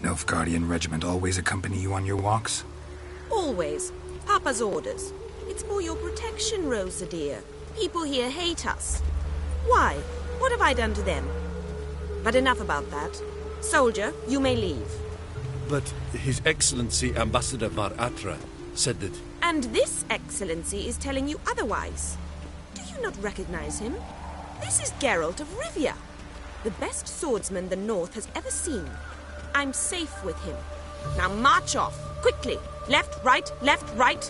Nilfgaardian regiment always accompany you on your walks? Always. Papa's orders. It's for your protection, Rosa dear. People here hate us. Why? What have I done to them? But enough about that. Soldier, you may leave. But His Excellency Ambassador Var-Atra said that... And this Excellency is telling you otherwise. Do you not recognize him? This is Geralt of Rivia, the best swordsman the North has ever seen. I'm safe with him. Now march off, quickly. Left, right, left, right.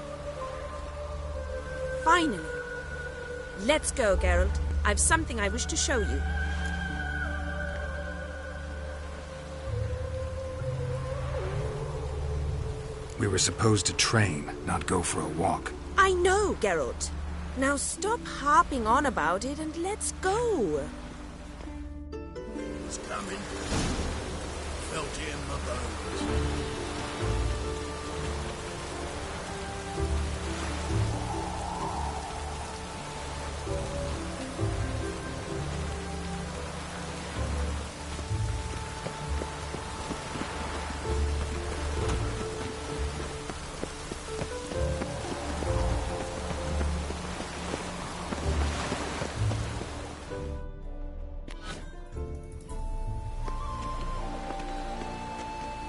Finally. Let's go, Geralt. I've something I wish to show you. We were supposed to train, not go for a walk. I know, Geralt. Now stop harping on about it and let's go. It's coming. Felt it in my bones.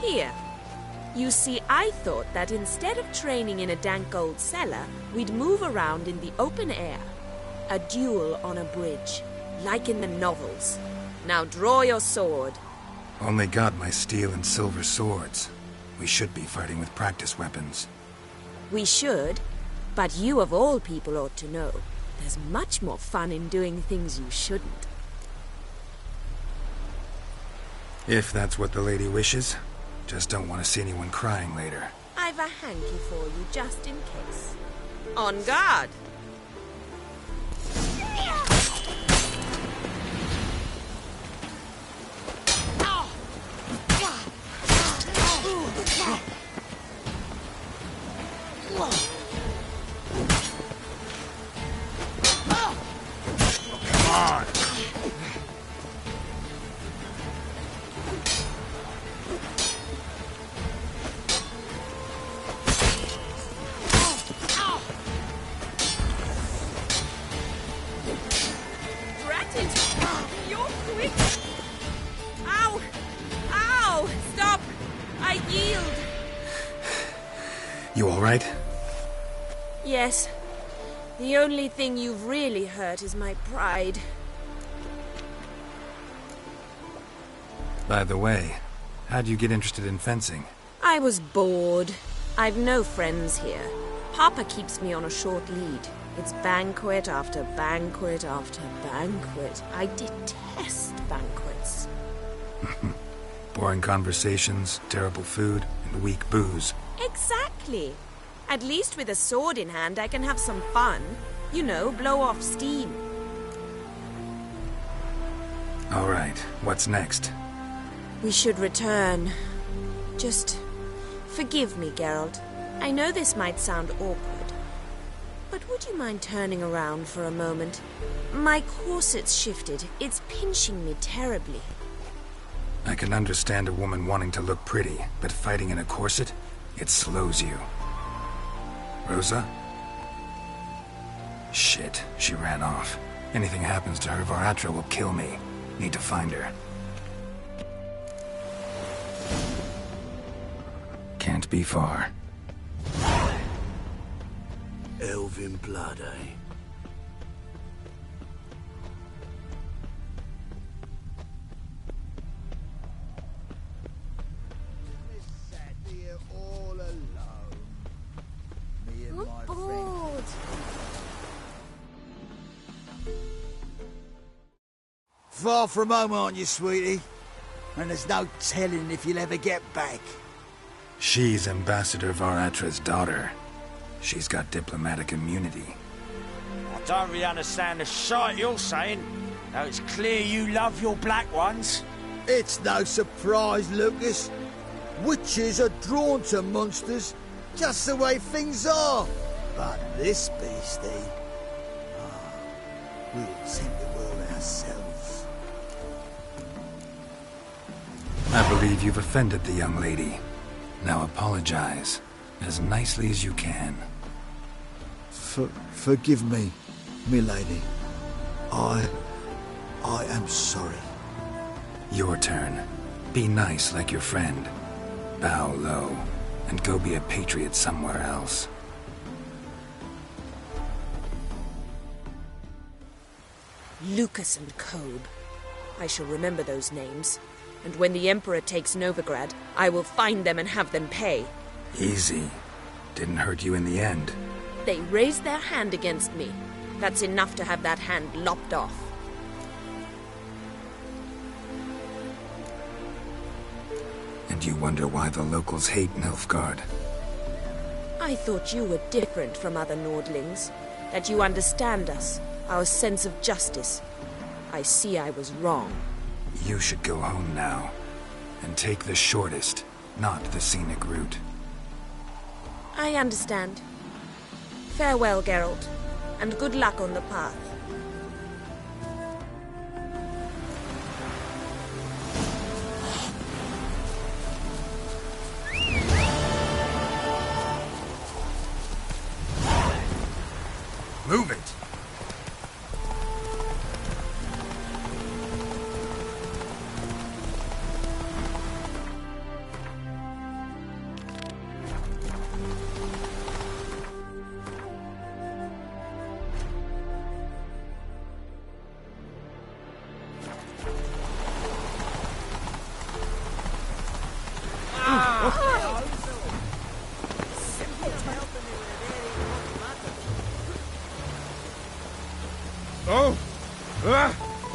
Here. You see, I thought that instead of training in a dank old cellar, we'd move around in the open air. A duel on a bridge, like in the novels. Now draw your sword. Only got my steel and silver swords. We should be fighting with practice weapons. We should, but you of all people ought to know. There's much more fun in doing things you shouldn't. If that's what the lady wishes. Just don't want to see anyone crying later. I've a hanky for you, just in case. On guard! Come on! You're quick! Ow! Ow! Stop! I yield! You all right? Yes. The only thing you've really hurt is my pride. By the way, how'd you get interested in fencing? I was bored. I've no friends here. Papa keeps me on a short lead. It's banquet after banquet after banquet. I detest banquets. Boring conversations, terrible food, and weak booze. Exactly. At least with a sword in hand, I can have some fun. You know, blow off steam. All right, what's next? We should return. Just forgive me, Geralt. I know this might sound awkward. But would you mind turning around for a moment? My corset's shifted. It's pinching me terribly. I can understand a woman wanting to look pretty, but fighting in a corset, it slows you. Rosa? Shit, she ran off. Anything happens to her, Var-Atra will kill me. Need to find her. Can't be far. Elven blood, eh? I'm bored. Far from home, aren't you, sweetie? And there's no telling if you'll ever get back. She's Ambassador Var-Atra's daughter. She's got diplomatic immunity. I don't really understand the shite you're saying. Now it's clear you love your black ones. It's no surprise, Lucas. Witches are drawn to monsters, just the way things are. But this beastie... we'll tend the world ourselves. I believe you've offended the young lady. Now apologize, as nicely as you can. Forgive me, milady. I am sorry. Your turn. Be nice like your friend. Bow low, and go be a patriot somewhere else. Lucas and Kobe. I shall remember those names. And when the Emperor takes Novigrad, I will find them and have them pay. Easy. Didn't hurt you in the end. They raised their hand against me. That's enough to have that hand lopped off. And you wonder why the locals hate Nilfgaard. I thought you were different from other Nordlings. That you understand us, our sense of justice. I see I was wrong. You should go home now. And take the shortest, not the scenic route. I understand. Farewell, Geralt, and good luck on the path. Move it!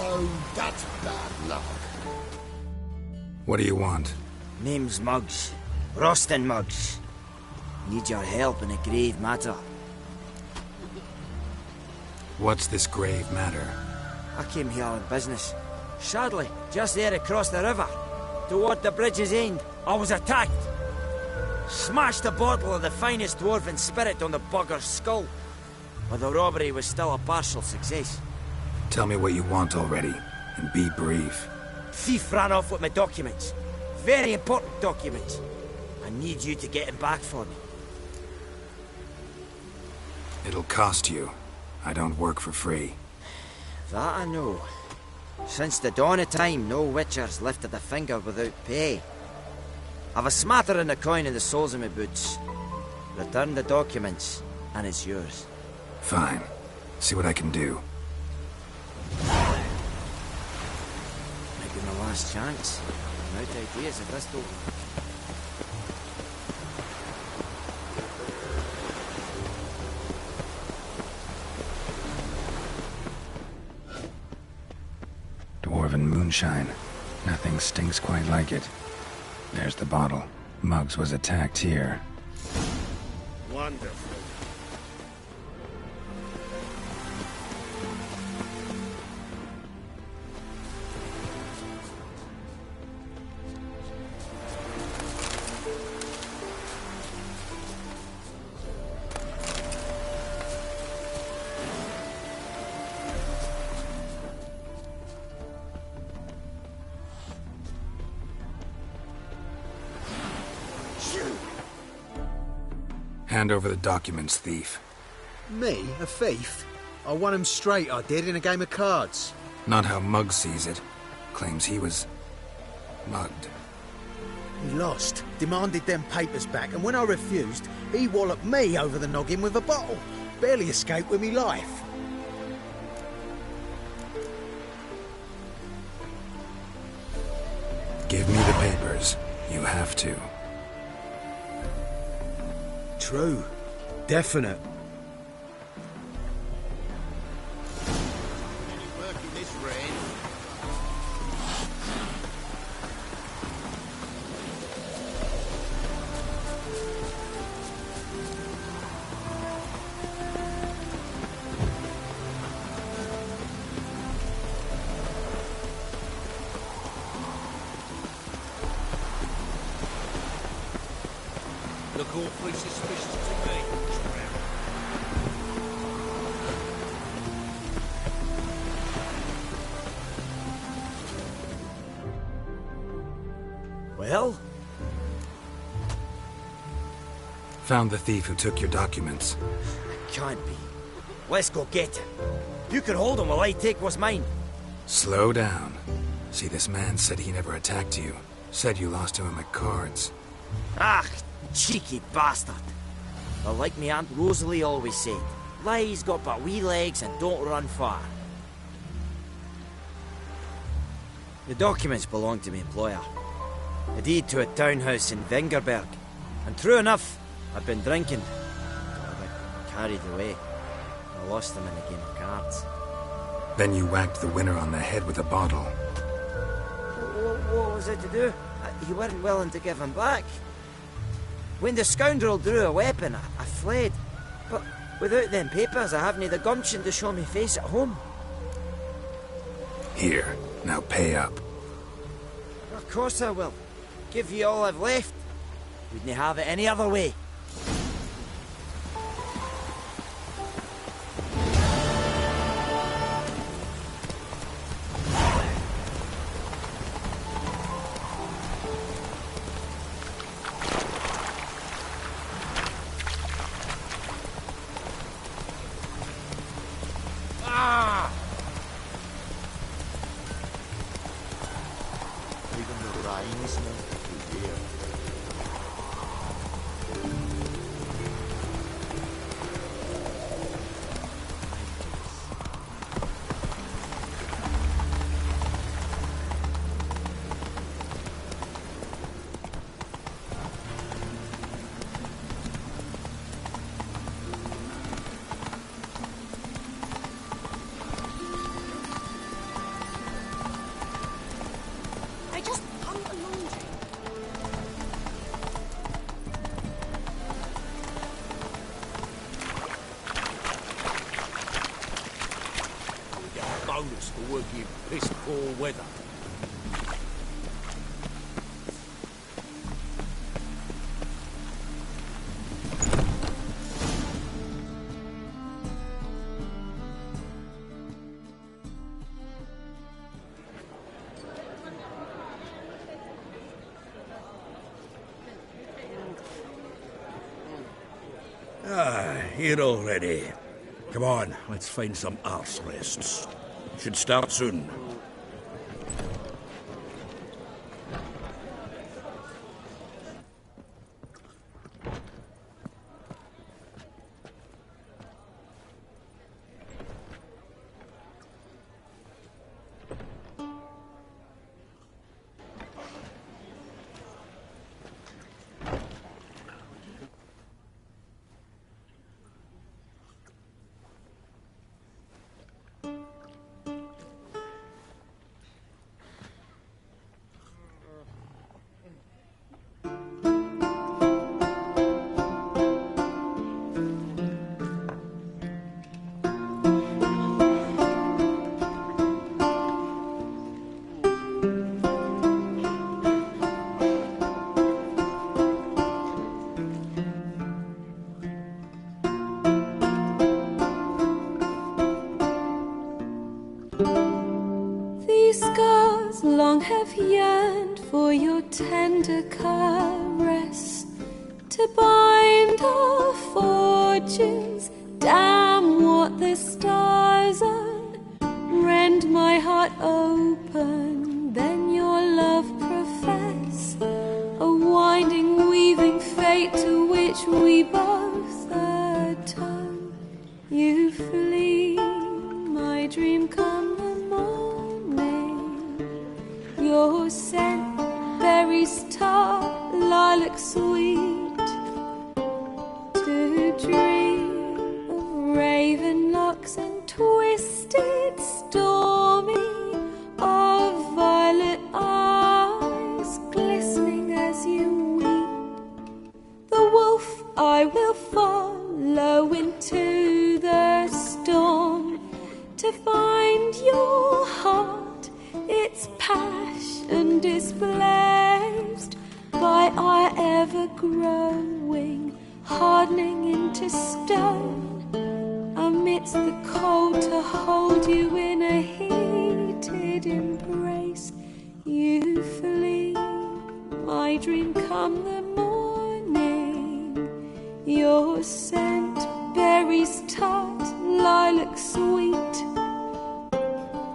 Oh, that's bad luck. What do you want? Name's Muggs. Rostin Muggs. Need your help in a grave matter. What's this grave matter? I came here on business. Sadly, just there across the river, toward the bridge's end, I was attacked. Smashed a bottle of the finest dwarven spirit on the bugger's skull. But the robbery was still a partial success. Tell me what you want already, and be brief. Thief ran off with my documents. Very important documents. I need you to get them back for me. It'll cost you. I don't work for free. That I know. Since the dawn of time, no witcher's lifted a finger without pay. I've a smattering of coin in the soles of my boots. Return the documents, and it's yours. Fine. See what I can do. Might be my last chance. I'm out of ideas if this don't... Dwarven moonshine. Nothing stinks quite like it. There's the bottle. Muggs was attacked here. Wonderful. Hand over the documents, thief. Me? A thief? I won him straight, I did, in a game of cards. Not how Muggs sees it. Claims he was... mugged. He lost, demanded them papers back, and when I refused, he walloped me over the noggin with a bottle. Barely escaped with me life. Give me the papers. You have to. True. Definite. Any work in this rain? look awfully suspicious to me. Well? Found the thief who took your documents. Can't be. Let's go get him. You can hold him while I take what's mine. Slow down. See, this man said he never attacked you. Said you lost to him at cards. Ah, cheeky bastard. But like me Aunt Rosalie always said, lies got but wee legs and don't run far. The documents belong to my employer. A deed to a townhouse in Vengerberg. And true enough, I've been drinking. I got carried away. I lost them in a game of cards. Then you whacked the winner on the head with a bottle. What was it to do? You weren't willing to give him back. When the scoundrel drew a weapon, I fled. But without them papers, I haven't the gumption to show me face at home. Here, now pay up. Of course I will. Give you all I've left. Wouldn't have it any other way. I just hung the laundry. We get a bonus for working in piss-poor weather. Here already. Come on, let's find some arse rests. Should start soon. These scars long have yearned for your tender caress, to bind our fortunes. Damn what the stars are. Rend my heart open, then your love profess. A winding, weaving fate to which we both atone. You flee, my dream come the morning. Your scent, berries tart, lilac sweet. To dream of raven locks and twisted, stormy, of violet eyes glistening as you weep. The wolf I will follow into the storm, to find your heart, its passion displaced by our ever growing, hardening into stone. Amidst the cold to hold you in a heated embrace, you flee. My dream come the morning, your scent, berries tart, lilac sweet.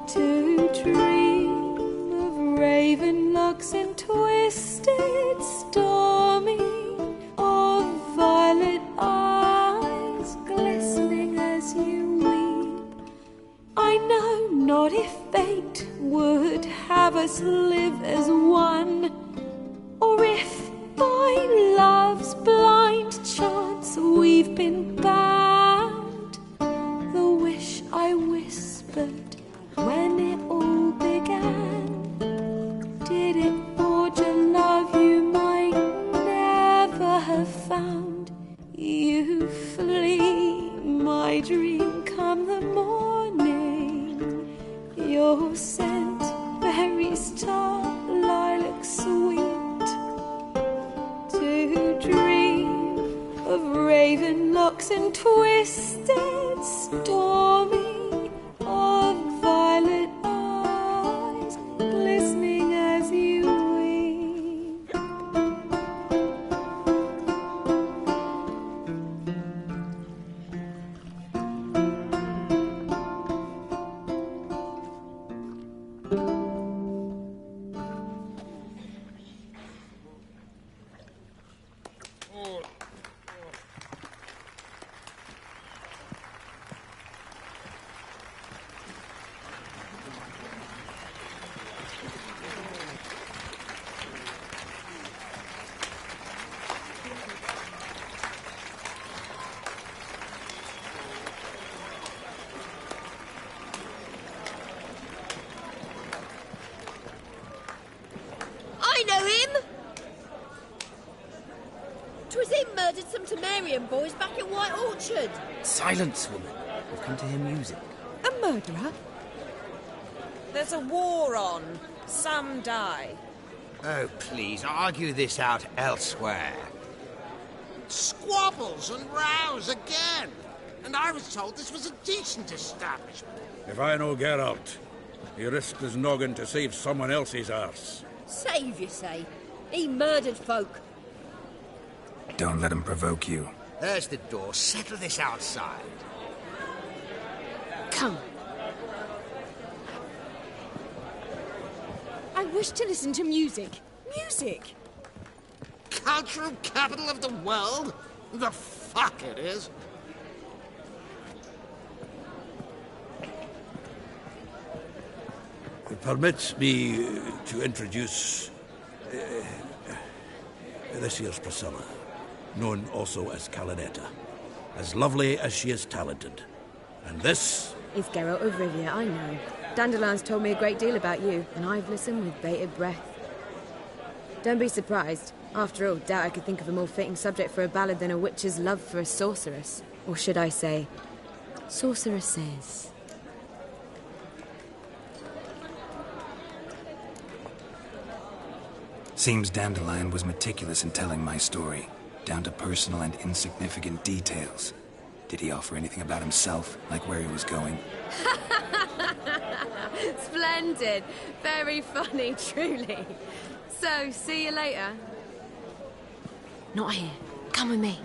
To dream of raven locks and twisted stormy, of violet eyes glistening as you weep. I know not if fate would have us live as one, or if by love's blind chance we've been bound. The wish I whispered when it all began, did it forge a love you might never have found? You flee, my dream come the morning, your scent, berries tart, lilac sweet. To dream of raven locks and twisted stormy, of violet eyes glistening as you weep. I know him! 'Twas him murdered some Temerian boys back at White Orchard. Silence, woman. We've come to hear music. A murderer? There's a war on. Some die. Oh, please, argue this out elsewhere. Squabbles and rows again. And I was told this was a decent establishment. If I know Geralt, he risked his noggin to save someone else's arse. Save, you say? He murdered folk. Don't let him provoke you. There's the door. Settle this outside. Come. I wish to listen to music. Music! Cultural capital of the world? The fuck it is. Permit me to introduce this here's Priscilla, known also as Calinetta. As lovely as she is talented. And this is Geralt of Rivia, I know. Dandelion's told me a great deal about you, and I've listened with bated breath. Don't be surprised. After all, doubt I could think of a more fitting subject for a ballad than a witch's love for a sorceress. Or should I say, sorceresses. Seems Dandelion was meticulous in telling my story, down to personal and insignificant details. Did he offer anything about himself, like where he was going? Splendid. Very funny, truly. So, see you later. Not here. Come with me.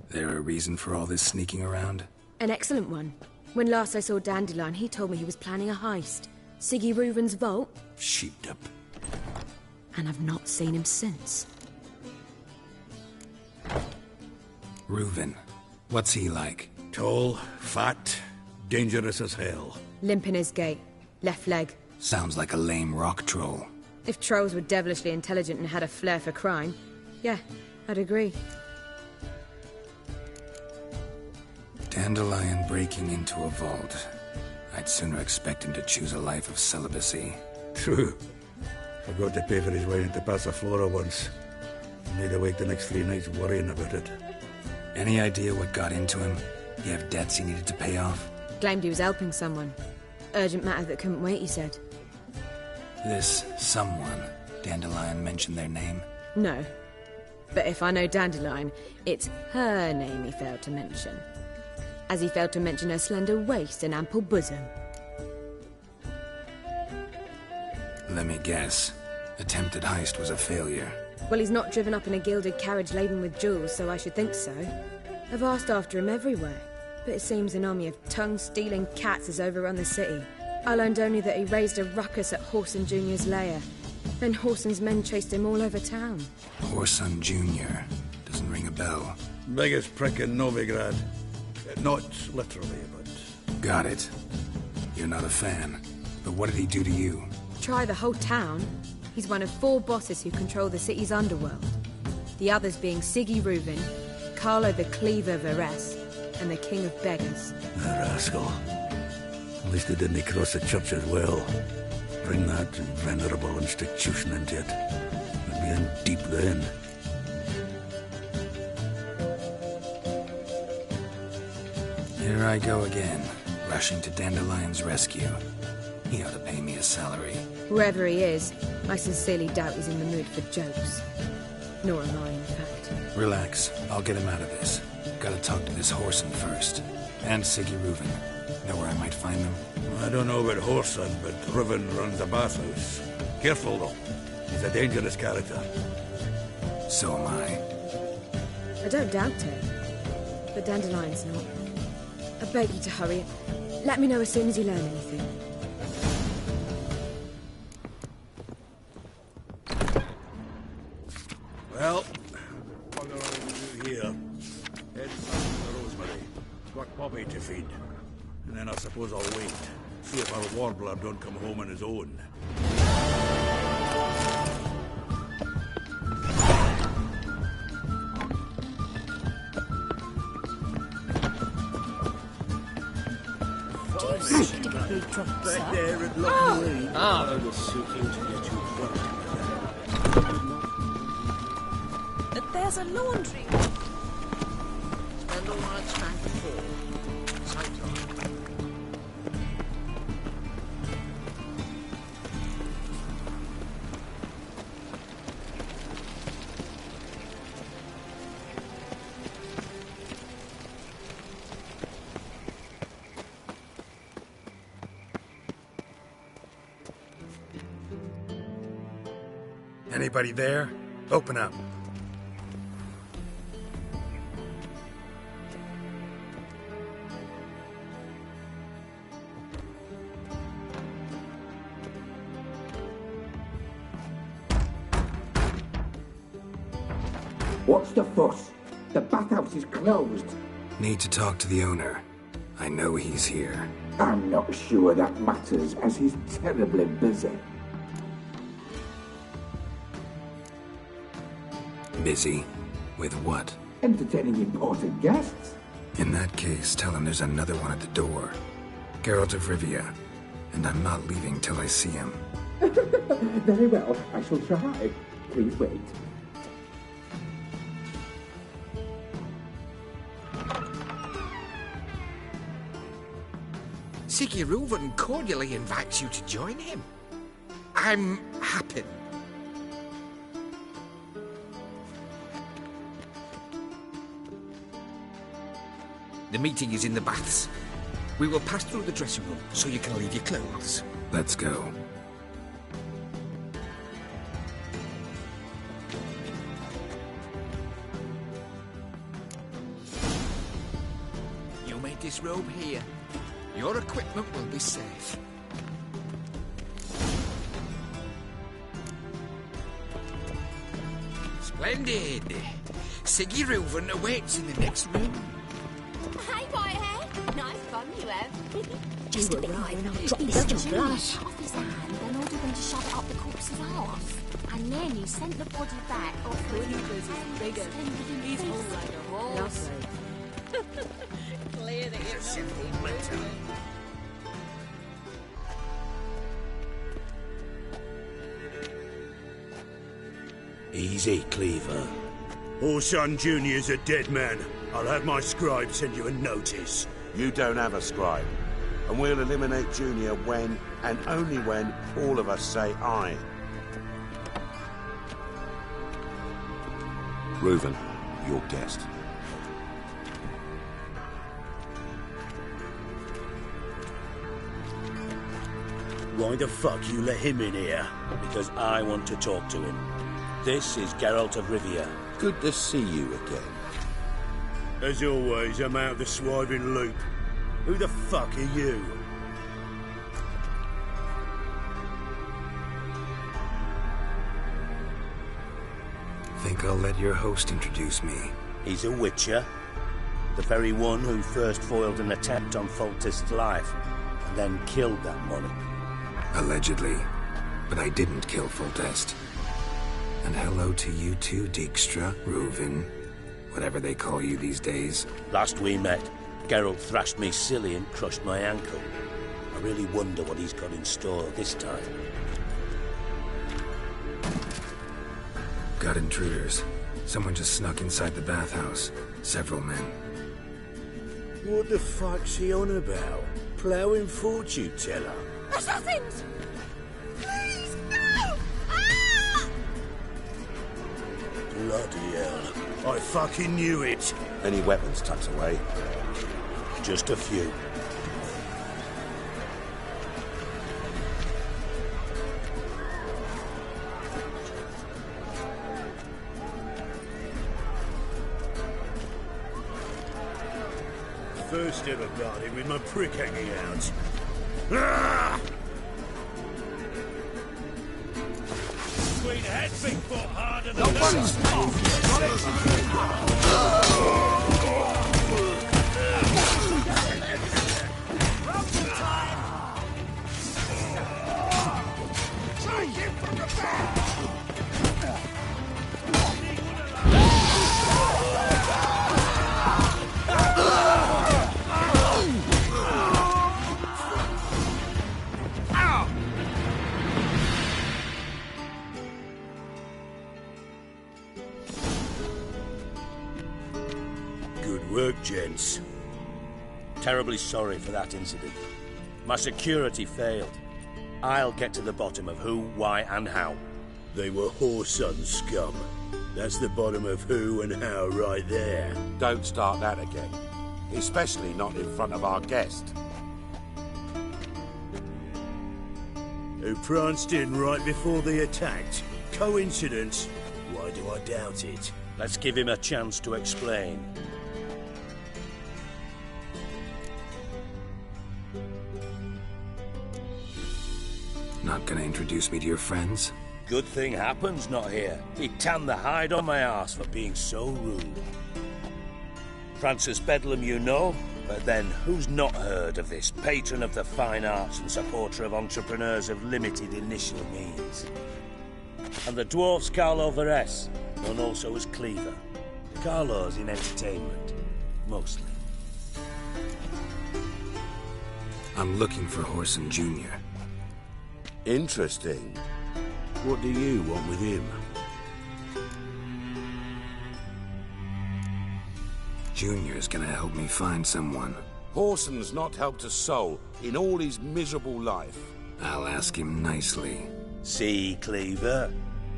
There a reason for all this sneaking around? An excellent one. When last I saw Dandelion, he told me he was planning a heist. Siggy Reuven's vault. Sheeped up. And I've not seen him since. Reuven. What's he like? Tall, fat, dangerous as hell. Limp in his gait. Left leg. Sounds like a lame rock troll. If trolls were devilishly intelligent and had a flair for crime, yeah, I'd agree. Dandelion breaking into a vault. I'd sooner expect him to choose a life of celibacy. True. Forgot to pay for his wine at the Passaflora once. Made awake the next 3 nights worrying about it. Any idea what got into him? He have debts he needed to pay off? Claimed he was helping someone. urgent matter that couldn't wait, he said. This someone, Dandelion mentioned their name? No. But if I know Dandelion, it's her name he failed to mention. As he failed to mention her slender waist and ample bosom. Let me guess. Attempted heist was a failure. Well, he's not driven up in a gilded carriage laden with jewels, so I should think so. I've asked after him everywhere, but it seems an army of tongue-stealing cats has overrun the city. I learned only that he raised a ruckus at Horson Jr.'s lair. Then Horson's men chased him all over town. Horson Jr. Doesn't ring a bell. Biggest prick in Novigrad. Not literally, but... Got it. You're not a fan. But what did he do to you? Try the whole town. He's one of 4 bosses who control the city's underworld. The others being Siggy Reuven, Carlo the Cleaver Varese, and the King of Beggars. The rascal. At least he didn't cross the church as well. Bring that venerable institution into it. We'd be in deep then. Here I go again, rushing to Dandelion's rescue. He ought to pay me a salary. Whoever he is, I sincerely doubt he's in the mood for jokes. Nor am I, in fact. Relax. I'll get him out of this. Gotta talk to this Horson first. And Siggy Reuven. Know where I might find them? I don't know about Horson, but Reuven runs a bathhouse. Careful, though. He's a dangerous character. So am I. I don't doubt it. But Dandelion's not. I beg you to hurry. Let me know as soon as you learn anything. Well, what do I do here? Head south to Rosemary. Got Bobby to feed. And then I suppose I'll wait. See if our warbler don't come home on his own. Back there at Lockwood. I was seeking to get you drunk. There's a laundry. Spend all my time before. Same time. Anybody there? Open up. What's the fuss? The bathhouse is closed. Need to talk to the owner. I know he's here. I'm not sure that matters, as he's terribly busy. Busy? With what? Entertaining important guests. In that case, tell him there's another one at the door. Geralt of Rivia. And I'm not leaving till I see him. Very well, I shall try. Please wait. Siggy Reuven cordially invites you to join him. I'm happy. The meeting is in the baths. We will pass through the dressing room so you can leave your clothes. Let's go. You made this robe here. Your equipment will be safe. Splendid! Siggy Reuven awaits in the next room. Hey, Whitehair. Nice bum you have. Just a bit right, and I'll drop this to blush. Off his hand, then ordered them to shove it up the corpse's arse. And then he sent the body back offering bigger. He's all like a horse. Clear that you're Simple matter. Easy, Cleaver. Horson Jr.'s a dead man. I'll have my scribe send you a notice. You don't have a scribe. and we'll eliminate Junior when, and only when, all of us say aye. Reuven, your guest. Why the fuck you let him in here? Because I want to talk to him. This is Geralt of Rivia. Good to see you again. As always, I'm out the swiving loop. Who the fuck are you? Think I'll let your host introduce me. He's a witcher. The very one who first foiled an attempt on Foltest's life, and then killed that monarch. Allegedly. But I didn't kill Foltest. And hello to you too, Dijkstra, Reuven, whatever they call you these days. Last we met, Geralt thrashed me silly and crushed my ankle. I really wonder what he's got in store this time. Got intruders. Someone just snuck inside the bathhouse. Several men. What the fuck's he on about? Ploughing fortune teller? Assassins! Please, no! Ah! Bloody hell. I fucking knew it. Any weapons tucked away? Just a few. First ever got him with my prick hanging out. Ah! Queen head, big foot, harder than Good work, gents. Terribly sorry for that incident. My security failed. I'll get to the bottom of who, why, and how. They were whoreson scum. That's the bottom of who and how right there. Don't start that again. Especially not in front of our guest. Who pranced in right before they attacked. Coincidence? Why do I doubt it? Let's give him a chance to explain. Not gonna introduce me to your friends? Good thing Happen's not here. He'd tan the hide on my arse for being so rude. Francis Bedlam you know, but then who's not heard of this patron of the fine arts and supporter of entrepreneurs of limited initial means? And the dwarf's Carlo Veres, known also as Cleaver. Carlo's in entertainment, mostly. I'm looking for Whoreson Jr. Interesting. What do you want with him? Junior's gonna help me find someone. Whoreson's not helped a soul in all his miserable life. I'll ask him nicely. See, Cleaver?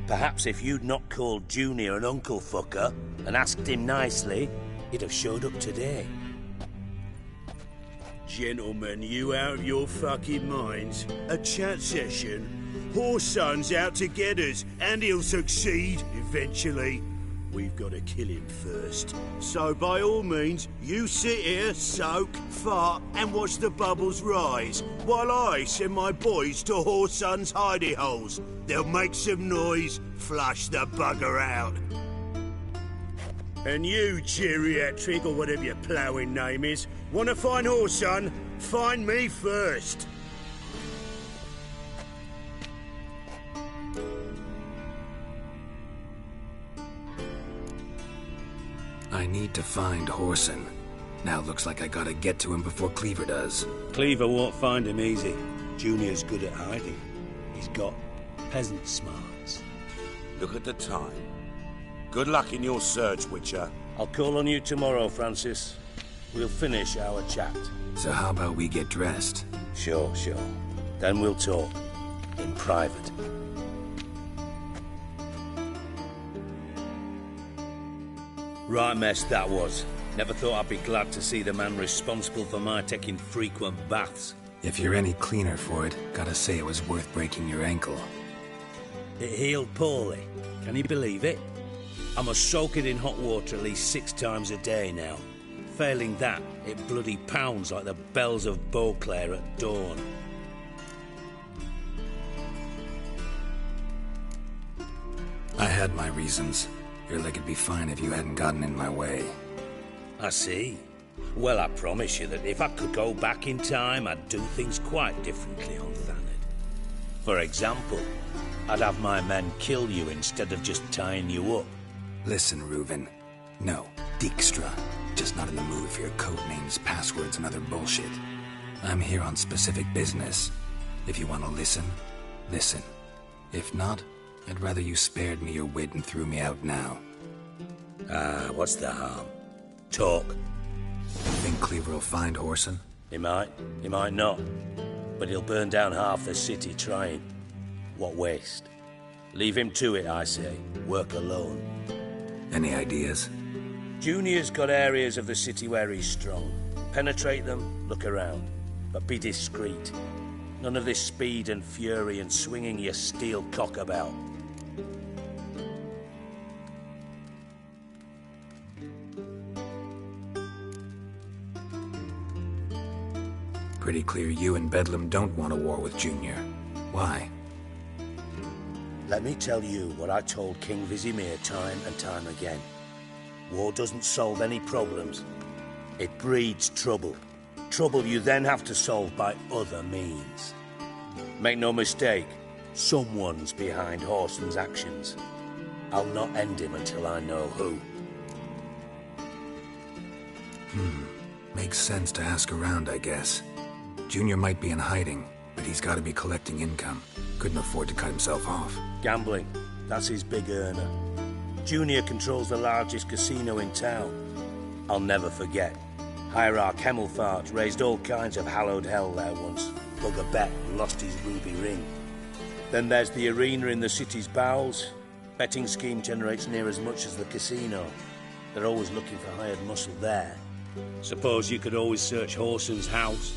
Perhaps if you'd not called Junior an uncle fucker and asked him nicely, he'd have showed up today. Gentlemen, you out of your fucking minds? A chat session? Whoreson's out to get us, and he'll succeed, eventually. We've got to kill him first. So by all means, you sit here, soak, fart, and watch the bubbles rise, while I send my boys to Whoreson's hidey holes. They'll make some noise, flush the bugger out. And you, geriatric, or whatever your ploughing name is, want to find Whoreson? Find me first. I need to find Whoreson. Now looks like I gotta get to him before Cleaver does. Cleaver won't find him easy. Junior's good at hiding. He's got peasant smarts. Look at the time. Good luck in your search, Witcher. I'll call on you tomorrow, Francis. We'll finish our chat. So how about we get dressed? Sure. Then we'll talk. In private. Right mess that was. Never thought I'd be glad to see the man responsible for my taking frequent baths. If you're any cleaner for it, gotta say it was worth breaking your ankle. It healed poorly. Can you believe it? I must soak it in hot water at least 6 times a day now. Failing that, it bloody pounds like the bells of Beauclair at dawn. I had my reasons. Your leg would be fine if you hadn't gotten in my way. I see. Well, I promise you that if I could go back in time, I'd do things quite differently on Thanet. For example, I'd have my men kill you instead of just tying you up. Listen, Reuven. No, Dijkstra. Just not in the mood for your code names, passwords, and other bullshit. I'm here on specific business. If you want to listen, listen. If not, I'd rather you spared me your wit and threw me out now. What's the harm? Talk. Think Cleaver will find Whoreson? He might not. But he'll burn down half the city trying. What waste? Leave him to it, I say. Work alone. Any ideas? Junior's got areas of the city where he's strong. Penetrate them, look around. But be discreet. None of this speed and fury and swinging your steel cock about. Pretty clear you and Bedlam don't want a war with Junior. Why? Let me tell you what I told King Vizimir time and time again. War doesn't solve any problems. It breeds trouble. Trouble you then have to solve by other means. Make no mistake, someone's behind Whoreson's actions. I'll not end him until I know who. Makes sense to ask around, I guess. Junior might be in hiding, but he's got to be collecting income. Couldn't afford to cut himself off. Gambling, that's his big earner. Junior controls the largest casino in town. I'll never forget. Hierarch Hemmelfart raised all kinds of hallowed hell there once. Took a bet and lost his ruby ring. Then there's the arena in the city's bowels. Betting scheme generates near as much as the casino. They're always looking for hired muscle there. Suppose you could always search Whoreson's house,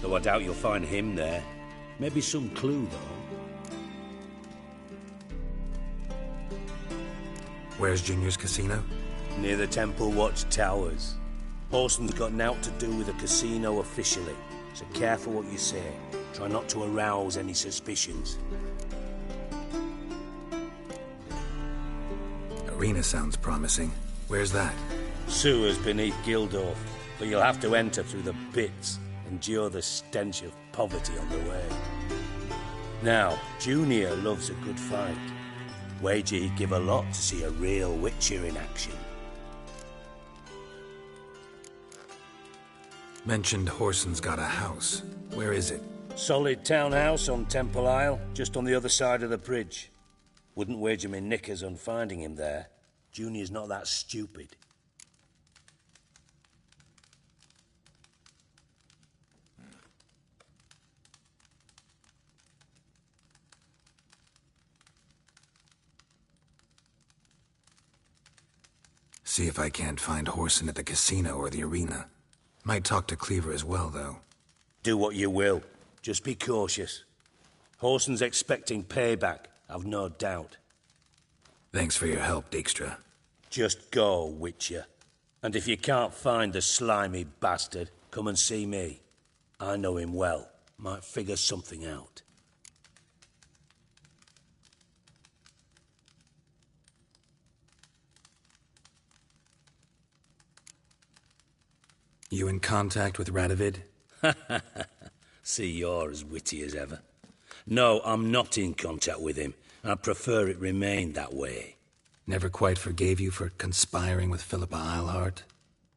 though I doubt you'll find him there. Maybe some clue, though. Where's Junior's casino? Near the Temple Watch Towers. Whoreson's got naught to do with the casino officially, so careful what you say. Try not to arouse any suspicions. Arena sounds promising. Where's that? Sewers beneath Gildorf, but you'll have to enter through the pits, endure the stench of poverty on the way. Now, Junior loves a good fight. Wager he'd give a lot to see a real Witcher in action. Mentioned Whoreson's got a house. Where is it? Solid townhouse on Temple Isle, just on the other side of the bridge. Wouldn't wager me knickers on finding him there. Junior's not that stupid. See if I can't find Whoreson at the casino or the arena. Might talk to Cleaver as well, though. Do what you will. Just be cautious. Whoreson's expecting payback, I've no doubt. Thanks for your help, Dijkstra. Just go, Witcher. And if you can't find the slimy bastard, come and see me. I know him well. Might figure something out. You in contact with Radovid? See, you're as witty as ever. No, I'm not in contact with him. I prefer it remain that way. Never quite forgave you for conspiring with Philippa Eilhart?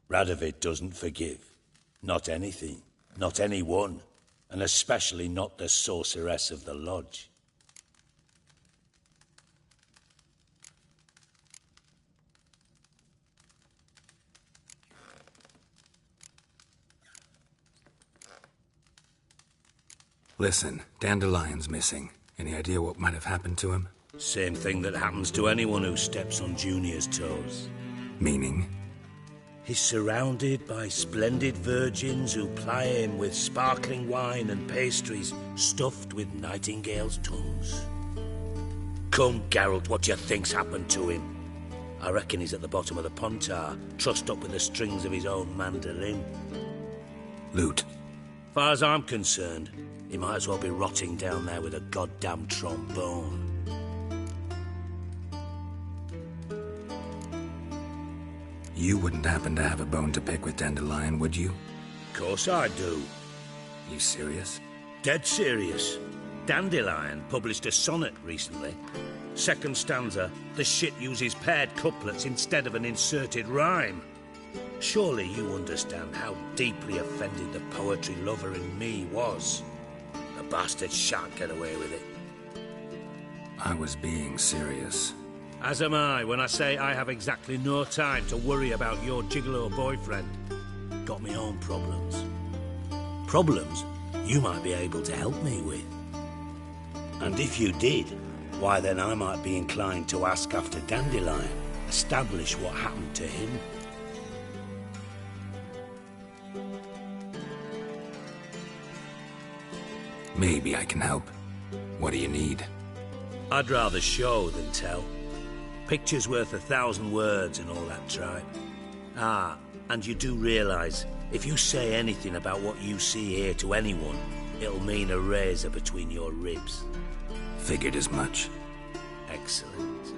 Radovid doesn't forgive. Not anything. Not anyone. And especially not the sorceress of the lodge. Listen, Dandelion's missing. Any idea what might have happened to him? Same thing that happens to anyone who steps on Junior's toes. Meaning? He's surrounded by splendid virgins who ply him with sparkling wine and pastries stuffed with nightingales' tongues. Come, Geralt, what do you think's happened to him? I reckon he's at the bottom of the Pontar, trussed up with the strings of his own mandolin. Loot. Far as I'm concerned, he might as well be rotting down there with a goddamn trombone. You wouldn't happen to have a bone to pick with Dandelion, would you? Course I do. You serious? Dead serious. Dandelion published a sonnet recently. Second stanza, the shit uses paired couplets instead of an inserted rhyme. Surely you understand how deeply offended the poetry lover in me was. The bastard shan't get away with it. I was being serious. As am I when I say I have exactly no time to worry about your gigolo boyfriend. Got me own problems. Problems you might be able to help me with. And if you did, why then I might be inclined to ask after Dandelion, establish what happened to him. Maybe I can help. What do you need? I'd rather show than tell. Picture's worth 1,000 words and all that tripe. Ah, and you do realise, if you say anything about what you see here to anyone, it'll mean a razor between your ribs. Figured as much. Excellent.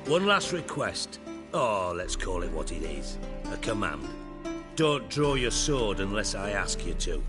One last request. Oh, let's call it what it is. A command. Don't draw your sword unless I ask you to.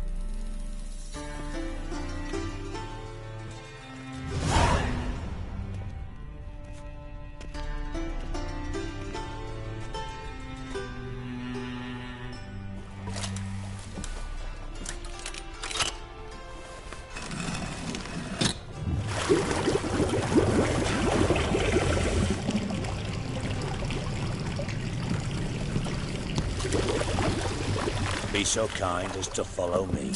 Be so kind as to follow me.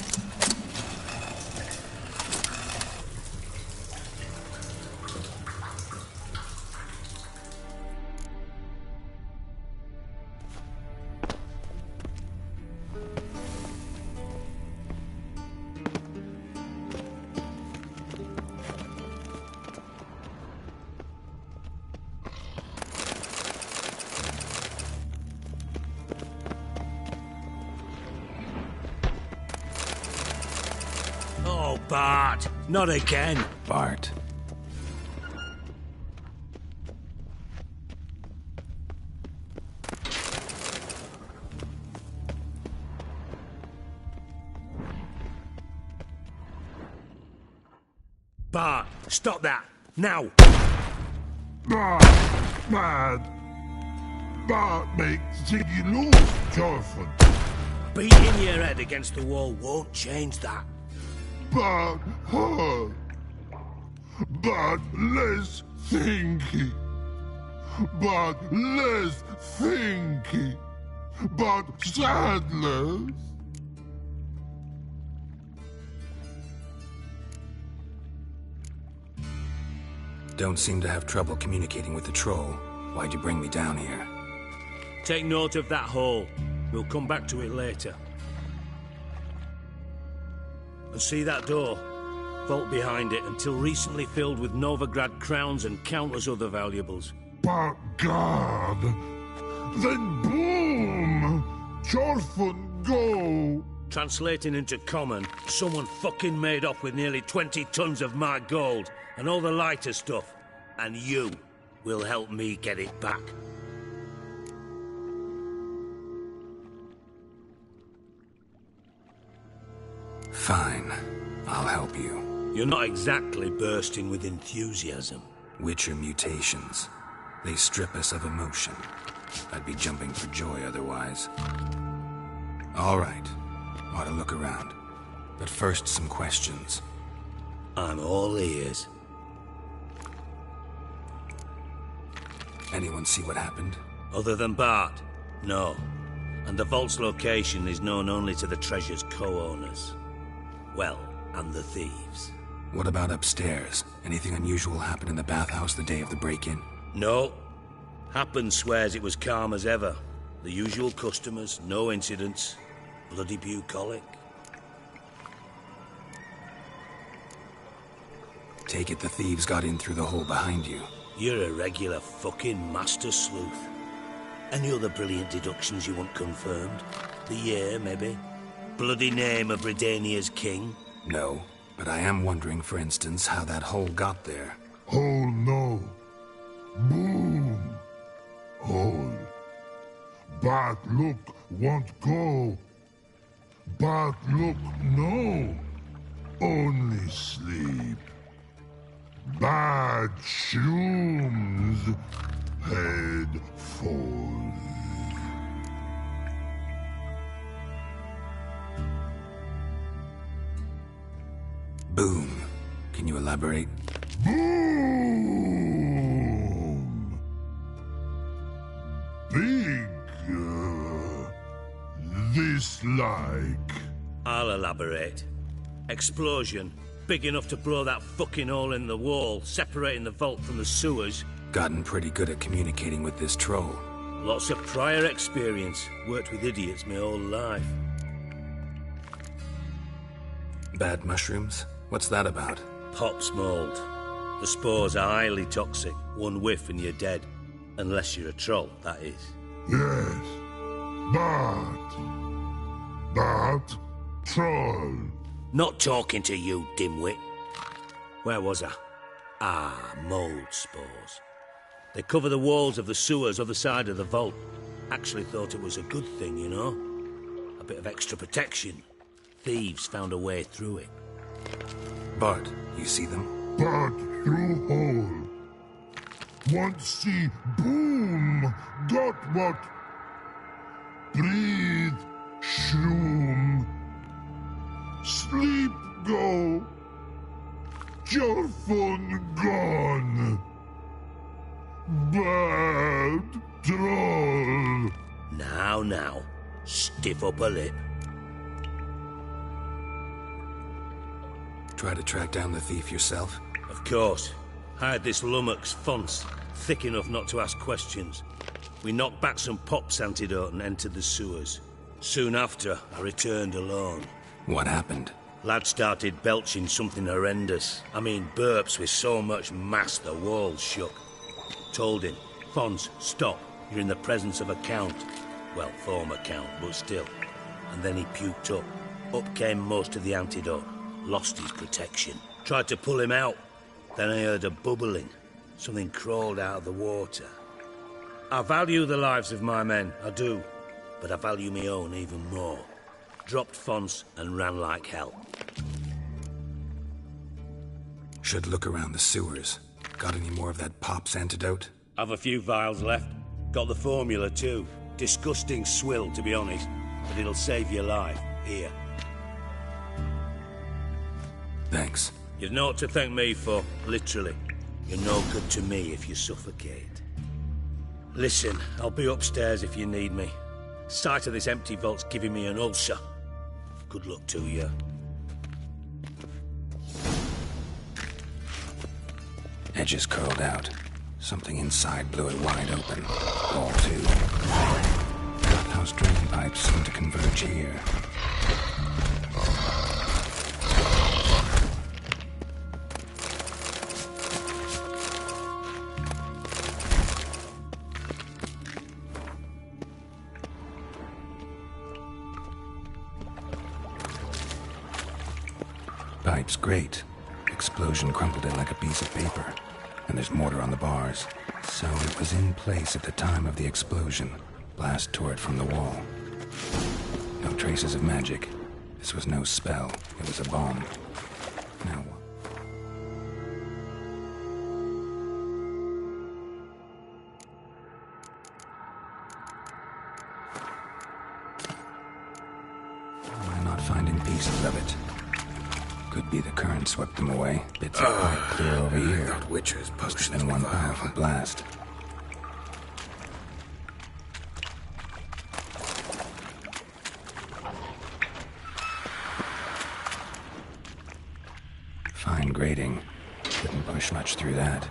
Oh, Bart! Not again! Bart. Bart, stop that! Now! Bart, mad. Bart makes Ziggy lose, Jonathan. Beating your head against the wall won't change that. But hurt. But less thinky. But less thinky. But sadness. Don't seem to have trouble communicating with the troll. Why'd you bring me down here? Take note of that hole. We'll come back to it later. And see that door? Vault behind it, until recently filled with Novigrad crowns and countless other valuables. But God! Then boom! Jonathan, go! Translating into common, someone fucking made off with nearly 20 tons of my gold, and all the lighter stuff. And you will help me get it back. Fine. I'll help you. You're not exactly bursting with enthusiasm. Witcher mutations. They strip us of emotion. I'd be jumping for joy otherwise. All right. Ought to look around. But first, some questions. I'm all ears. Anyone see what happened? Other than Bart? No. And the vault's location is known only to the treasure's co-owners. Well, and the thieves. What about upstairs? Anything unusual happen in the bathhouse the day of the break-in? No. Happen swears it was calm as ever. The usual customers, no incidents. Bloody bucolic. Take it the thieves got in through the hole behind you. You're a regular fucking master sleuth. Any other brilliant deductions you want confirmed? The year, maybe? Bloody name of Redania's king? No, but I am wondering, for instance, how that hole got there. Hole no. Boom. Hole. Bad look won't go. Bad look no. Only sleep. Bad shrooms. Head falls. Boom. Can you elaborate? Boom! Big. This like. I'll elaborate. Explosion. Big enough to blow that fucking hole in the wall, separating the vault from the sewers. Gotten pretty good at communicating with this troll. Lots of prior experience. Worked with idiots my whole life. Bad mushrooms? What's that about? Pops mold. The spores are highly toxic. One whiff and you're dead. Unless you're a troll, that is. Yes. Bad troll. Not talking to you, dimwit. Where was I? Ah, mold spores. They cover the walls of the sewers other side of the vault. Actually thought it was a good thing, you know? A bit of extra protection. Thieves found a way through it. Bart, you see them? Bart through hole. Want see boom. Got what? Breathe. Shroom. Sleep go. Your phone gone. Bad troll. Now. Stiff up a lip. Try to track down the thief yourself? Of course. Hired this lummox, Fons. Thick enough not to ask questions. We knocked back some Pop's antidote and entered the sewers. Soon after, I returned alone. What happened? Lad started belching something horrendous. I mean, burps with so much mass the walls shook. Told him, Fons, stop. You're in the presence of a count. Well, former count, but still. And then he puked up. Up came most of the antidote. Lost his protection. Tried to pull him out. Then I heard a bubbling. Something crawled out of the water. I value the lives of my men, I do. But I value my own even more. Dropped Fons and ran like hell. Should look around the sewers. Got any more of that Pop's antidote? I've a few vials left. Got the formula too. Disgusting swill, to be honest. But it'll save your life. Here. Thanks. You've naught to thank me for, literally. You're no good to me if you suffocate. Listen, I'll be upstairs if you need me. Sight of this empty vault's giving me an ulcer. Good luck to you. Edges curled out. Something inside blew it wide open. All two. House drain pipes seem to converge here. Pipe's great. Explosion crumpled it like a piece of paper. And there's mortar on the bars. So it was in place at the time of the explosion. Blast tore it from the wall. No traces of magic. This was no spell. It was a bomb. Now why am I not finding pieces of it? Could be the current swept them away. Bits of pipe clear over here. That Witcher's Pushed in one powerful blast. Fine grading. Couldn't push much through that.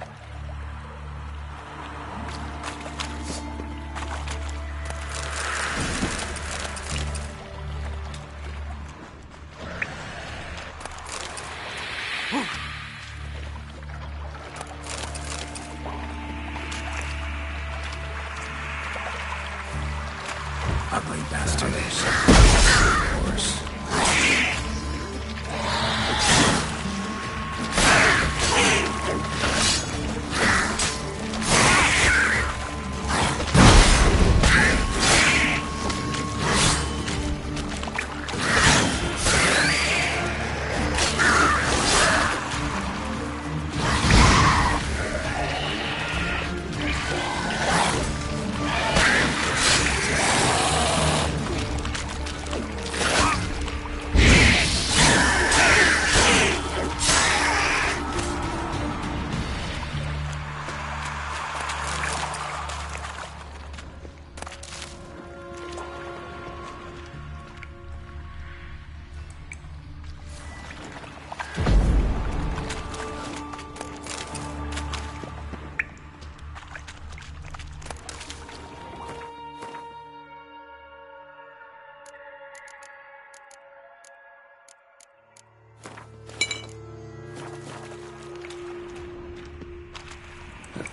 Ugly bastard. Of course.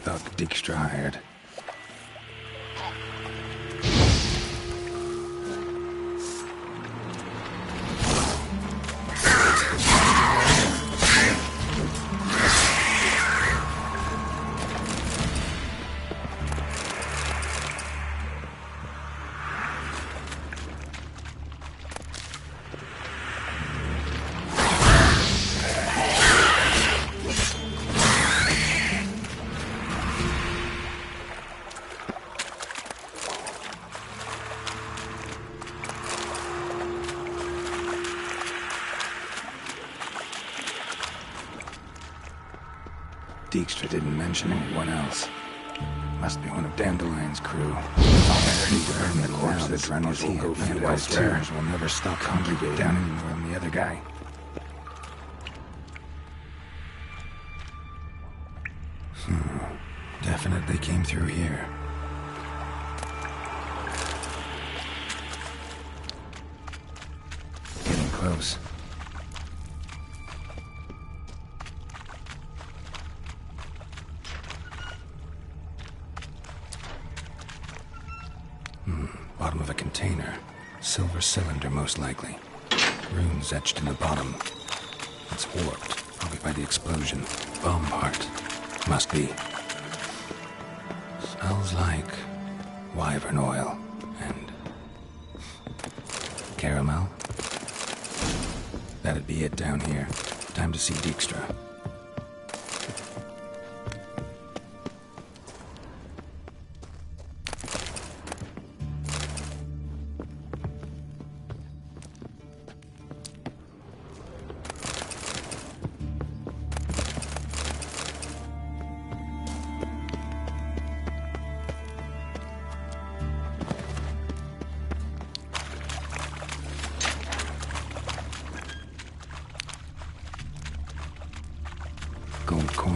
Thug Dijkstra hired. Dijkstra didn't mention anyone else. Must be one of Dandelion's crew. The corpse that runners will go few elsewhere. Will never stop congregating down any more than the other guy. Definitely came through here. Getting close. Bottom of a container. Silver cylinder, most likely. Runes etched in the bottom. It's warped, probably by the explosion. Bomb part. Must be. Smells like wyvern oil and caramel. That'd be it down here. Time to see Dijkstra. Gold coin.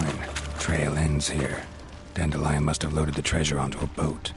Trail ends here. Dandelion must have loaded the treasure onto a boat.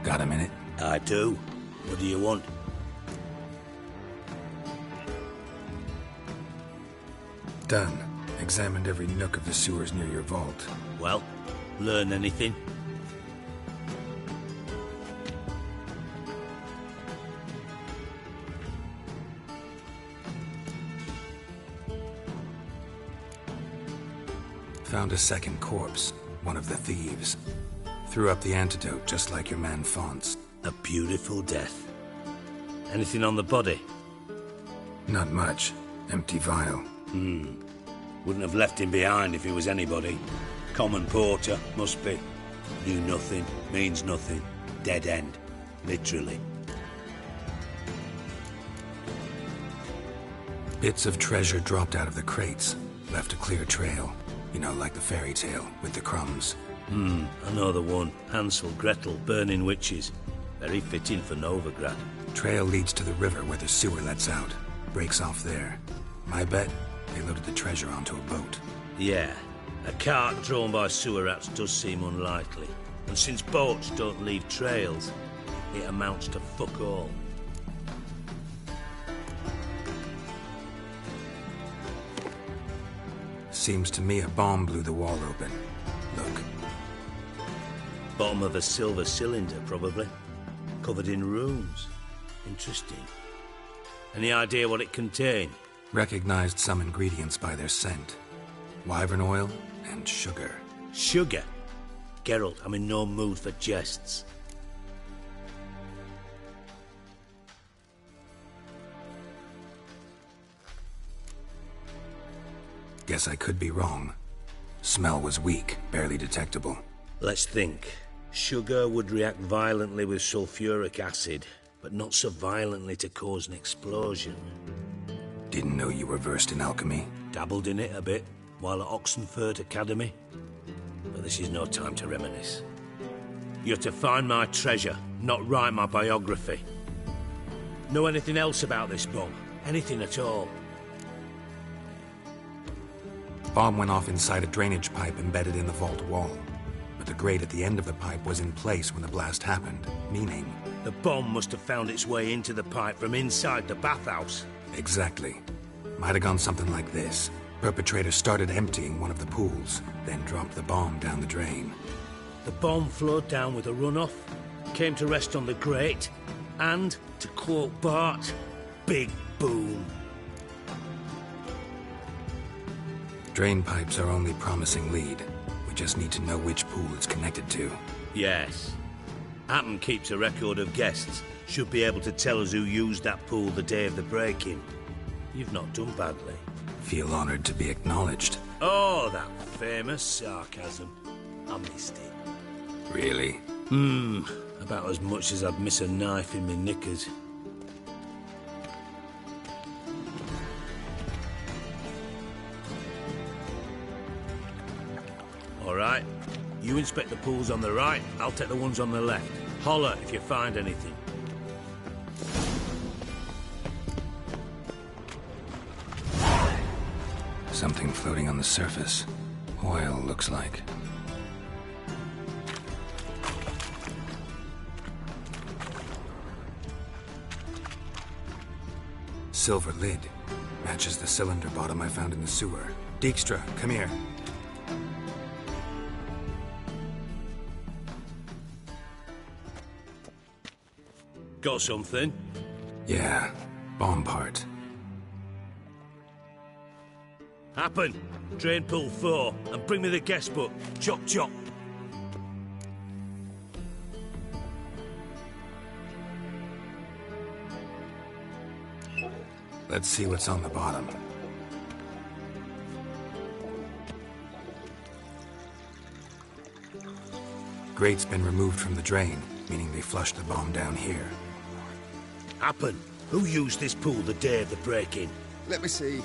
Got a minute? I do. What do you want? Done. Examined every nook of the sewers near your vault. Well, learn anything? Found a second corpse, one of the thieves. Threw up the antidote just like your man Fonts. A beautiful death. Anything on the body? Not much. Empty vial. Wouldn't have left him behind if he was anybody. Common porter, must be. Knew nothing, means nothing. Dead end. Literally. Bits of treasure dropped out of the crates. Left a clear trail. You know, like the fairy tale, with the crumbs. I know the one. Hansel, Gretel, burning witches. Very fitting for Novigrad. Trail leads to the river where the sewer lets out. Breaks off there. My bet, they loaded the treasure onto a boat. Yeah. A cart drawn by sewer rats does seem unlikely. And since boats don't leave trails, it amounts to fuck all. Seems to me a bomb blew the wall open. Look. Bottom of a silver cylinder, probably. Covered in runes. Interesting. Any idea what it contained? Recognized some ingredients by their scent. Wyvern oil and sugar. Sugar? Geralt, I'm in no mood for jests. Guess I could be wrong. Smell was weak, barely detectable. Let's think. Sugar would react violently with sulfuric acid, but not so violently to cause an explosion. Didn't know you were versed in alchemy. Dabbled in it a bit, while at Oxenford Academy. But this is no time to reminisce. You're to find my treasure, not write my biography. Know anything else about this bomb? Anything at all? Bomb went off inside a drainage pipe embedded in the vault wall. But the grate at the end of the pipe was in place when the blast happened, meaning... The bomb must have found its way into the pipe from inside the bathhouse. Exactly. Might have gone something like this. Perpetrator started emptying one of the pools, then dropped the bomb down the drain. The bomb flowed down with a runoff, came to rest on the grate, and, to quote Bart, big boom. Drain pipes are only promising lead. We just need to know which pool it's connected to. Yes. Appen keeps a record of guests. Should be able to tell us who used that pool the day of the break-in. You've not done badly. Feel honored to be acknowledged. Oh, that famous sarcasm. I missed it. Really? About as much as I'd miss a knife in my knickers. All right. You inspect the pools on the right, I'll take the ones on the left. Holler if you find anything. Something floating on the surface. Oil, looks like. Silver lid. Matches the cylinder bottom I found in the sewer. Dijkstra, come here. Got something? Yeah, bomb part. Happen. Drain pool 4, and bring me the guest book. Chop chop. Let's see what's on the bottom. Grate's been removed from the drain, meaning they flushed the bomb down here. Happen. Who used this pool the day of the break-in? Let me see.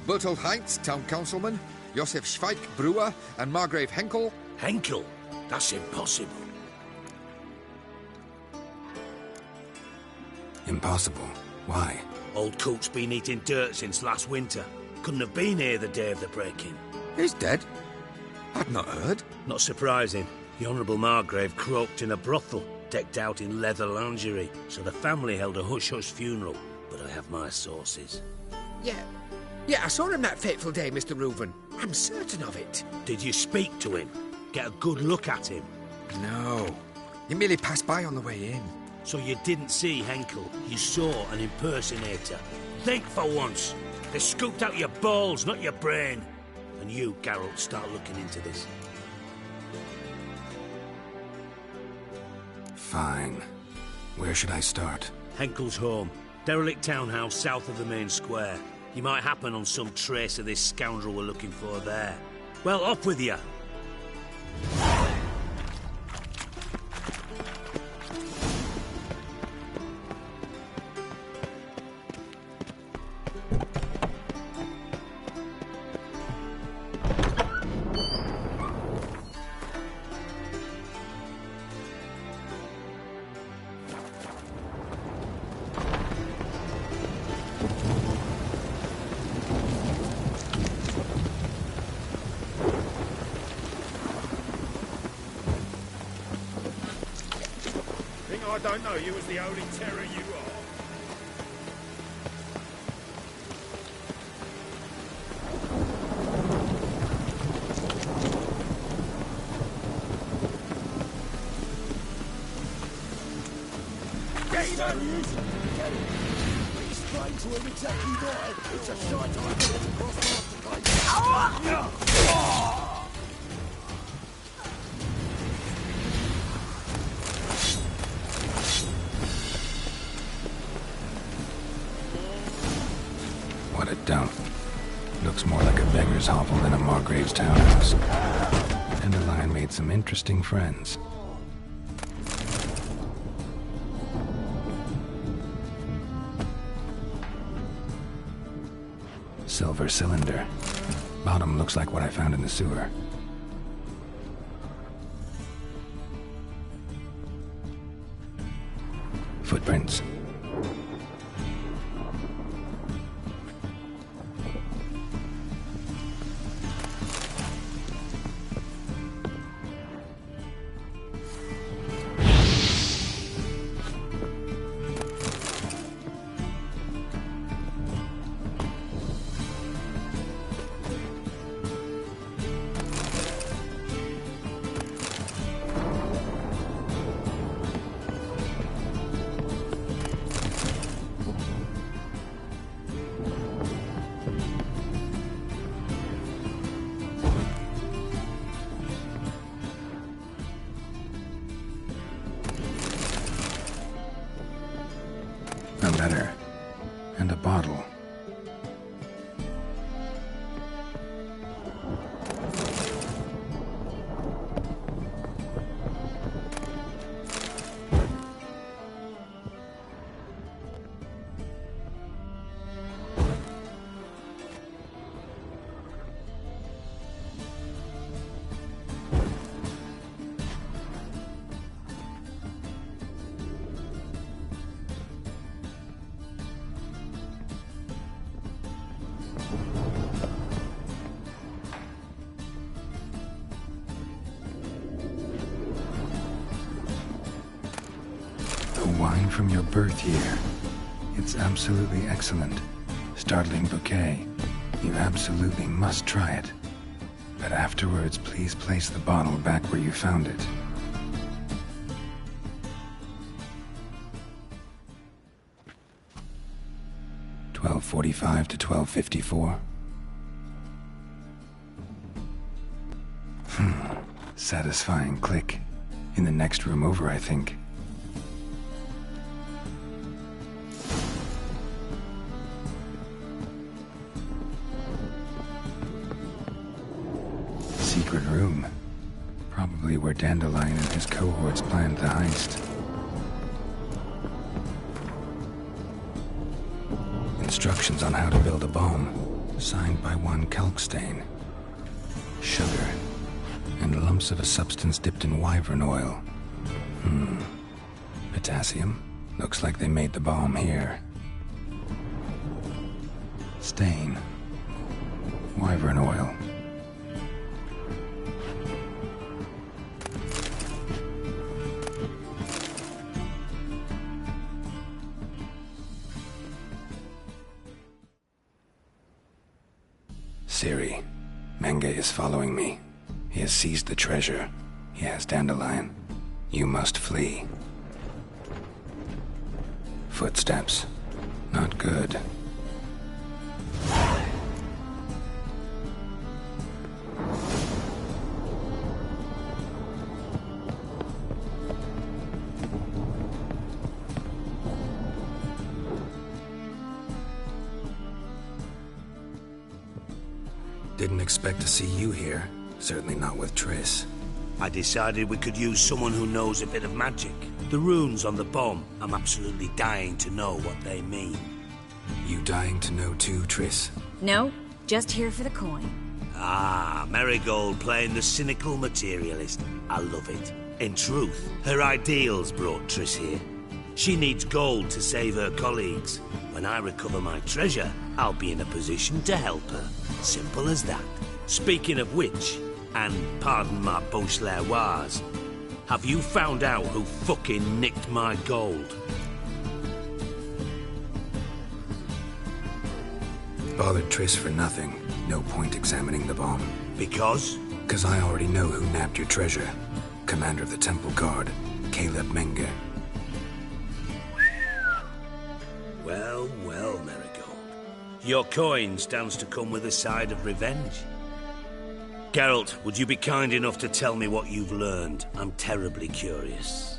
Bertold Heinz, town councilman, Josef Schweik, brewer, and Margrave Henkel. Henkel? That's impossible. Impossible? Why? Old Coot's been eating dirt since last winter. Couldn't have been here the day of the break-in. He's dead? I'd not heard. Not surprising. The Honourable Margrave croaked in a brothel, decked out in leather lingerie, so the family held a hush-hush funeral. But I have my sources. Yeah, Yeah, I saw him that fateful day, Mr. Reuven. I'm certain of it. Did you speak to him? Get a good look at him? No. He merely passed by on the way in. So you didn't see Henkel. You saw an impersonator. Think for once. They scooped out your balls, not your brain. And you, Geralt, start looking into this. Fine. Where should I start? Henkel's home. Derelict townhouse south of the main square. You might happen on some trace of this scoundrel we're looking for there. Well, up with you. I don't know you as the holy terror you are. Get him! Get him! Explain to him exactly why. It's a shite idea to cross masterpiece. What a dump. Looks more like a beggar's hovel than a Margrave's townhouse. Dandelion made some interesting friends. Silver cylinder. Bottom looks like what I found in the sewer. Footprints. A letter. And a bottle. Wine from your birth year. It's absolutely excellent. Startling bouquet. You absolutely must try it. But afterwards, please place the bottle back where you found it. $12:45 to $12:54. Satisfying click. In the next room over, I think. Secret room. Probably where Dandelion and his cohorts planned the heist. Instructions on how to build a bomb, signed by one Kalkstain. Sugar, and lumps of a substance dipped in wyvern oil. Potassium. Looks like they made the bomb here. Stain. Wyvern oil. Ciri. Menge is following me. He has seized the treasure. He has Dandelion. You must flee. Footsteps. Not good. Didn't expect to see you here. Certainly not with Triss. I decided we could use someone who knows a bit of magic. The runes on the bomb, I'm absolutely dying to know what they mean. You dying to know too, Triss? No, just here for the coin. Ah, Marigold playing the cynical materialist. I love it. In truth, her ideals brought Triss here. She needs gold to save her colleagues. When I recover my treasure, I'll be in a position to help her. Simple as that. Speaking of which, and pardon my Beauclervoise, have you found out who fucking nicked my gold? Bothered Triss for nothing. No point examining the bomb. Because? Because I already know who nabbed your treasure. Commander of the Temple Guard, Caleb Menge. Well, well, Marigold. Your coin stands to come with a side of revenge. Geralt, would you be kind enough to tell me what you've learned? I'm terribly curious.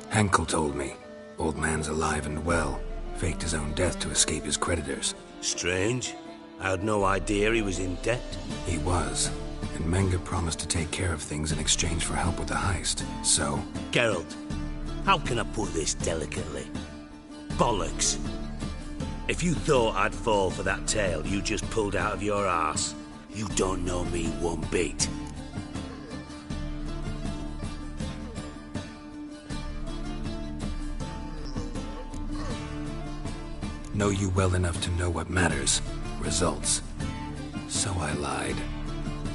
Henkel told me. Old man's alive and well. Faked his own death to escape his creditors. Strange. I had no idea he was in debt. He was. And Menge promised to take care of things in exchange for help with the heist. So... Geralt, how can I put this delicately? Bollocks. If you thought I'd fall for that tale you just pulled out of your arse, you don't know me one bit. Know you well enough to know what matters. Results. So I lied.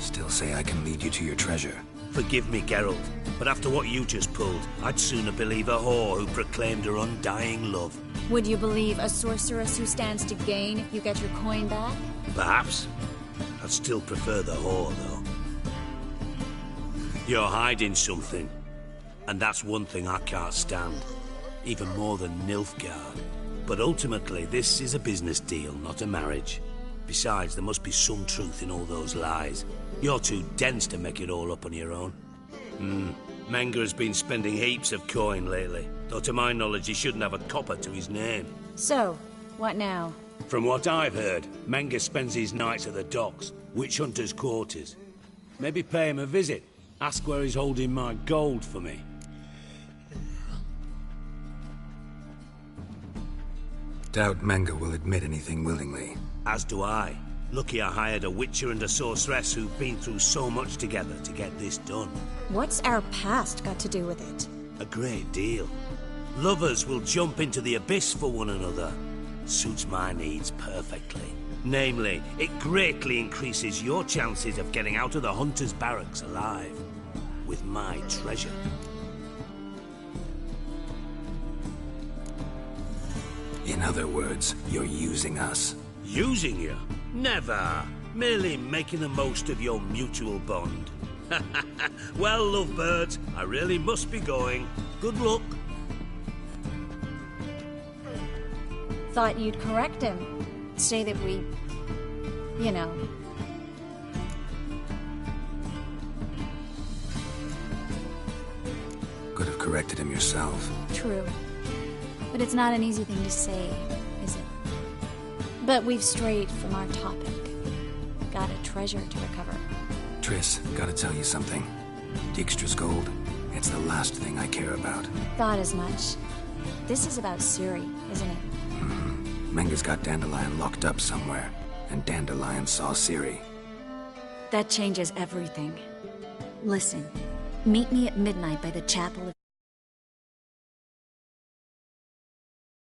Still say I can lead you to your treasure. Forgive me, Geralt, but after what you just pulled, I'd sooner believe a whore who proclaimed her undying love. Would you believe a sorceress who stands to gain if you get your coin back? Perhaps. I'd still prefer the whore, though. You're hiding something, and that's one thing I can't stand. Even more than Nilfgaard. But ultimately, this is a business deal, not a marriage. Besides, there must be some truth in all those lies. You're too dense to make it all up on your own. Menge has been spending heaps of coin lately, though to my knowledge he shouldn't have a copper to his name. So, what now? From what I've heard, Menge spends his nights at the docks, witch hunters' quarters. Maybe pay him a visit. Ask where he's holding my gold for me. Doubt Menge will admit anything willingly. As do I. Lucky I hired a witcher and a sorceress who've been through so much together to get this done. What's our past got to do with it? A great deal. Lovers will jump into the abyss for one another. Suits my needs perfectly. Namely, it greatly increases your chances of getting out of the hunter's barracks alive. With my treasure. In other words, you're using us. Using you? Never. Merely making the most of your mutual bond. Well, lovebirds, I really must be going. Good luck. Thought you'd correct him. Say that we... you know... Could have corrected him yourself. True. But it's not an easy thing to say, is it? But we've strayed from our topic. Got a treasure to recover. Triss, gotta tell you something. Dijkstra's gold, it's the last thing I care about. Thought as much. This is about Ciri, isn't it? Menge's got Dandelion locked up somewhere, and Dandelion saw Ciri. That changes everything. Listen, meet me at midnight by the chapel of